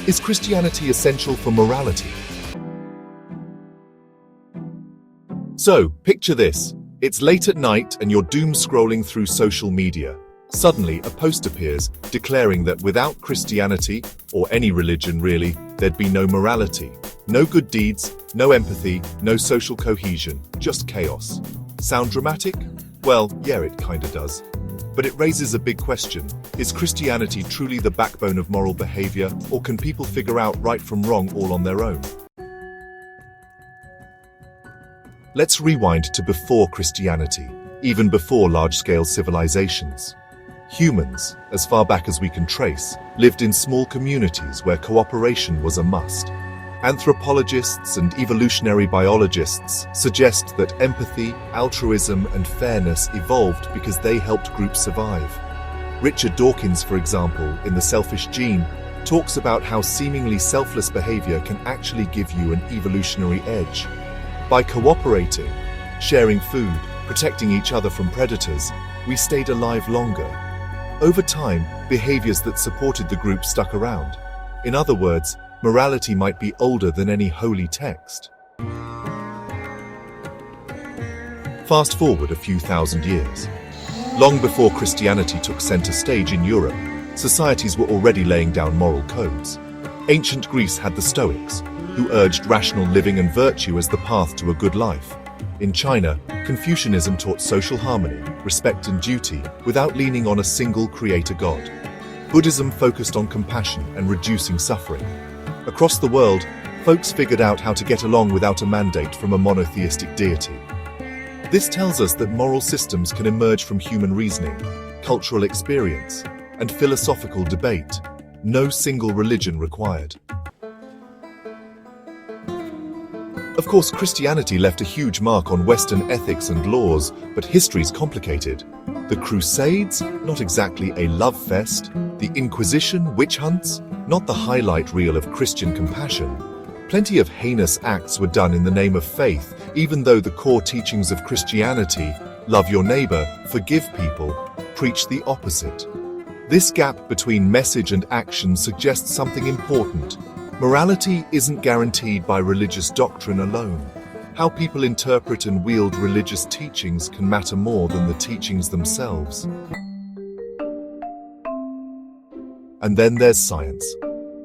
Is Christianity essential for morality? So, picture this. It's late at night and you're doom scrolling through social media. Suddenly, a post appears declaring that without Christianity, or any religion really, there'd be no morality. No good deeds, no empathy, no social cohesion, just chaos. Sound dramatic? Well, yeah, it kinda does. But it raises a big question. Is Christianity truly the backbone of moral behavior, or can people figure out right from wrong all on their own? Let's rewind to before Christianity, even before large-scale civilizations. Humans, as far back as we can trace, lived in small communities where cooperation was a must. Anthropologists and evolutionary biologists suggest that empathy, altruism, and fairness evolved because they helped groups survive. Richard Dawkins, for example, in The Selfish Gene, talks about how seemingly selfless behavior can actually give you an evolutionary edge. By cooperating, sharing food, protecting each other from predators, we stayed alive longer. Over time, behaviors that supported the group stuck around. In other words, morality might be older than any holy text. Fast forward a few thousand years. Long before Christianity took center stage in Europe, societies were already laying down moral codes. Ancient Greece had the Stoics, who urged rational living and virtue as the path to a good life. In China, Confucianism taught social harmony, respect and duty, without leaning on a single creator god. Buddhism focused on compassion and reducing suffering. Across the world, folks figured out how to get along without a mandate from a monotheistic deity. This tells us that moral systems can emerge from human reasoning, cultural experience, and philosophical debate. No single religion required. Of course, Christianity left a huge mark on Western ethics and laws, but history's complicated. The Crusades? Not exactly a love fest. The Inquisition? Witch hunts? Not the highlight reel of Christian compassion. Plenty of heinous acts were done in the name of faith, even though the core teachings of Christianity, love your neighbor, forgive people, preach the opposite. This gap between message and action suggests something important. Morality isn't guaranteed by religious doctrine alone. How people interpret and wield religious teachings can matter more than the teachings themselves. And then there's science.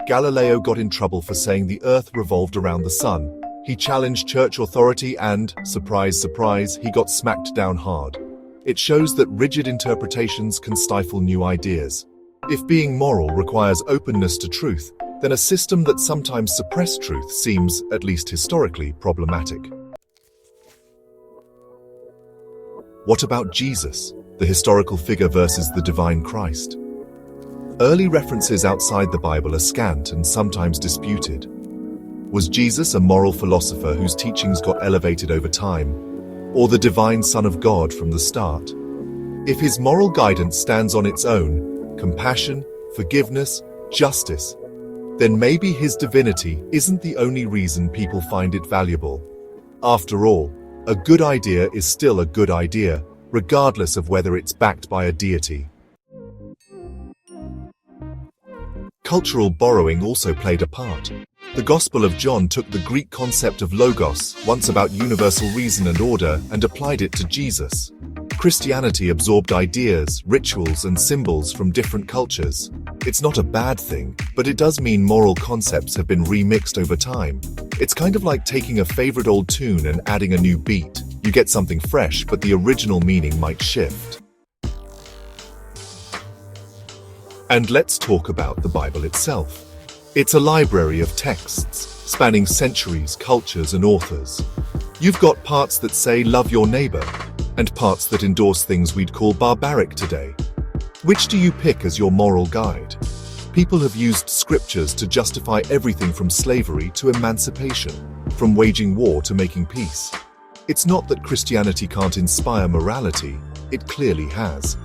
Galileo got in trouble for saying the Earth revolved around the sun. He challenged church authority and, surprise, surprise, he got smacked down hard. It shows that rigid interpretations can stifle new ideas. If being moral requires openness to truth, then a system that sometimes suppresses truth seems, at least historically, problematic. What about Jesus, the historical figure versus the divine Christ? Early references outside the Bible are scant and sometimes disputed. Was Jesus a moral philosopher whose teachings got elevated over time, or the divine Son of God from the start? If his moral guidance stands on its own, compassion, forgiveness, justice, then maybe his divinity isn't the only reason people find it valuable. After all, a good idea is still a good idea, regardless of whether it's backed by a deity. Cultural borrowing also played a part. The Gospel of John took the Greek concept of logos, once about universal reason and order, and applied it to Jesus. Christianity absorbed ideas, rituals, and symbols from different cultures. It's not a bad thing, but it does mean moral concepts have been remixed over time. It's kind of like taking a favorite old tune and adding a new beat. You get something fresh, but the original meaning might shift. And let's talk about the Bible itself. It's a library of texts, spanning centuries, cultures, and authors. You've got parts that say love your neighbor, and parts that endorse things we'd call barbaric today. Which do you pick as your moral guide? People have used scriptures to justify everything from slavery to emancipation, from waging war to making peace. It's not that Christianity can't inspire morality, it clearly has.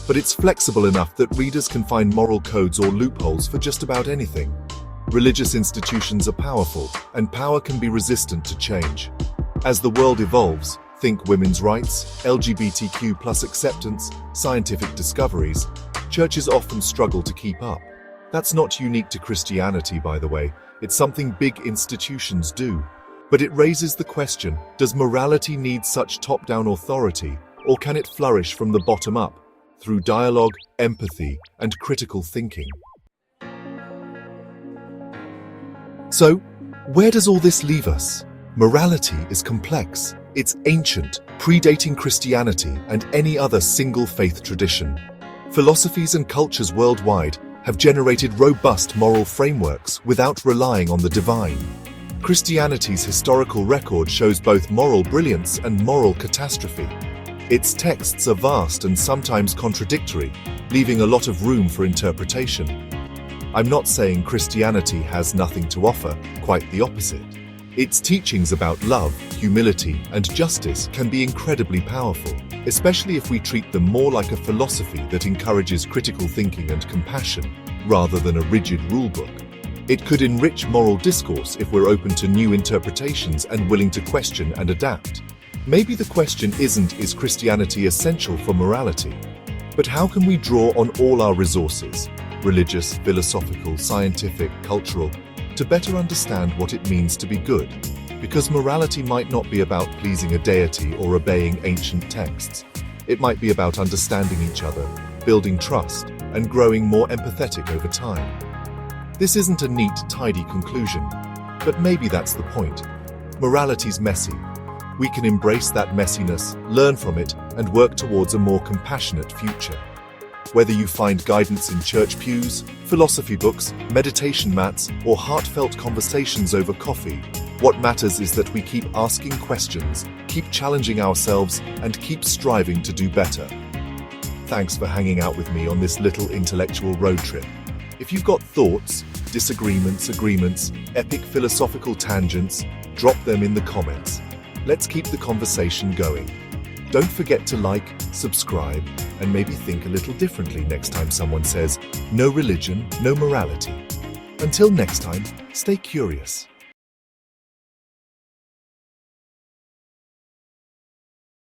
But it's flexible enough that readers can find moral codes or loopholes for just about anything. Religious institutions are powerful, and power can be resistant to change. As the world evolves, think women's rights, LGBTQ+ acceptance, scientific discoveries, churches often struggle to keep up. That's not unique to Christianity, by the way. It's something big institutions do. But it raises the question, does morality need such top-down authority, or can it flourish from the bottom up, through dialogue, empathy, and critical thinking? So, where does all this leave us? Morality is complex. It's ancient, predating Christianity and any other single faith tradition. Philosophies and cultures worldwide have generated robust moral frameworks without relying on the divine. Christianity's historical record shows both moral brilliance and moral catastrophe. Its texts are vast and sometimes contradictory, leaving a lot of room for interpretation. I'm not saying Christianity has nothing to offer, quite the opposite. Its teachings about love, humility, and justice can be incredibly powerful, especially if we treat them more like a philosophy that encourages critical thinking and compassion, rather than a rigid rulebook. It could enrich moral discourse if we're open to new interpretations and willing to question and adapt. Maybe the question isn't, is Christianity essential for morality? But how can we draw on all our resources, religious, philosophical, scientific, cultural, to better understand what it means to be good? Because morality might not be about pleasing a deity or obeying ancient texts. It might be about understanding each other, building trust, and growing more empathetic over time. This isn't a neat, tidy conclusion, but maybe that's the point. Morality's messy. We can embrace that messiness, learn from it, and work towards a more compassionate future. Whether you find guidance in church pews, philosophy books, meditation mats, or heartfelt conversations over coffee, what matters is that we keep asking questions, keep challenging ourselves, and keep striving to do better. Thanks for hanging out with me on this little intellectual road trip. If you've got thoughts, disagreements, agreements, epic philosophical tangents, drop them in the comments. Let's keep the conversation going. Don't forget to like, subscribe, and maybe think a little differently next time someone says, no religion, no morality. Until next time, stay curious.